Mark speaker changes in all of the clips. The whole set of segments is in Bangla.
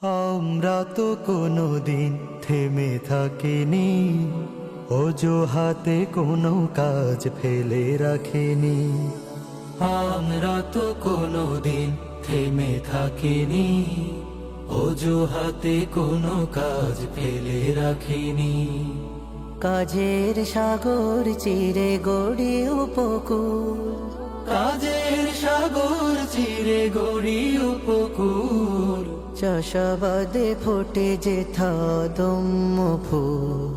Speaker 1: আমরা তো কোনোদিন থেমে থাকিনি, অজুহাতে কোনো কাজ ফেলে রাখিনি। আমরা তো কোনোদিন থেমে থাকিনি, অজুহাতে কোনো কাজ ফেলে রাখিনি।
Speaker 2: কাজের সাগর চিরে গড়ি উপকূল,
Speaker 1: কাজের সাগর চিরে গড়ি উপকূল।
Speaker 2: চাষাবাদে ফোটে যেথা দম্য ফুল,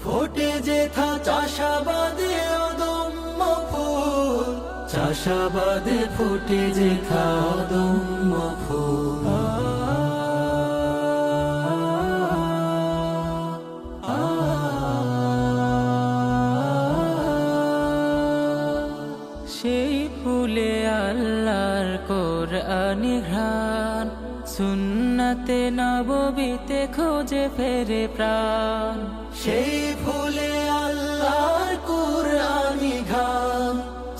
Speaker 1: ফোটে যেথা চাষাবাদে অদম্য ফুল। চাষাবাদে ফোটে যেথা অদম্য ফুল।
Speaker 3: সেই ফুলে আল্লাহর কোরআনি ঘ্রাণ, সুন্নাতে নববীতে খোঁজে ফেরে প্রাণ।
Speaker 1: সেই ফুলে আল্লাহর কুরআনি ঘ্রাণ,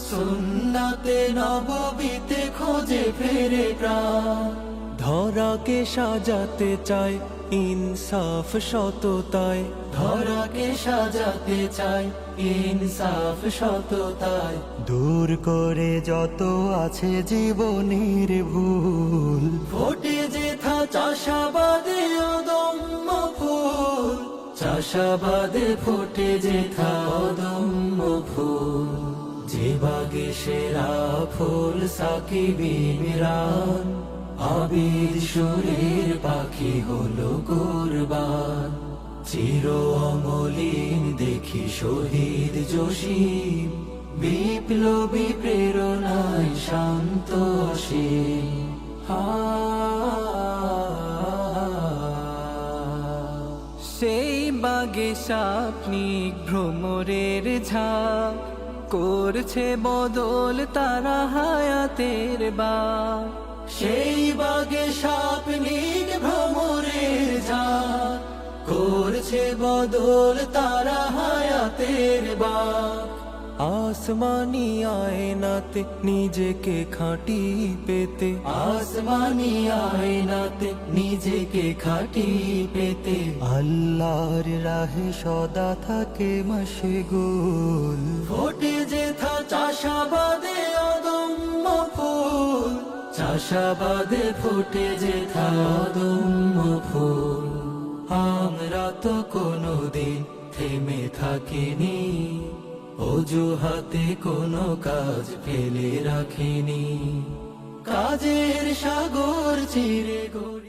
Speaker 1: সুন্নাতে নববীতে খোঁজে ফেরে প্রাণ। ধরাকে সাজাতে চায় ইনসাফ সততায়, ধরাকে সাজাতে চায় ইনসাফ সততায়। দূর করে যত আছে জীবনের ভুল, ফোটে যেথা চাষাবাদে অদম্য ফুল। চাষাবাদে ফোটে যেথা অদম্য ফুল। যে বাগে সেরা ফুল সাকিব ইমরান, আবির সুরের পাখি হলো কুরবান। চির অমলিন দেখি শহীদ জসিম, বিপ্লবী প্রেরণায় শান্ত অসীম।
Speaker 3: সেই বাগে সাপনিক ভ্রমরের ঝাঁক, করছে বদল তারা হায়াতের বাক।
Speaker 1: সেই বাগে স্বপ্নিক ভ্রমরের ঝাঁক, করছে বদল তারা হায়াতের বাক। আসমানি আয়নাতে নিজেকে খাঁটি পেতে, আসমানি আয়নাতে নিজেকে খাঁটি পেতে। আল্লাহর রাহে সদা থাকে মশগুল, ফোটে যেথা চাষাবাদে অদম্য ফুল। চাষাবাদে ফোটে যেথা অদম্য ফুল। আমরা তো কোনোদিন থেমে থাকিনি, অজুহাতে কোনো কাজ ফেলে রাখিনি। কাজের সাগর চিরে গড়ি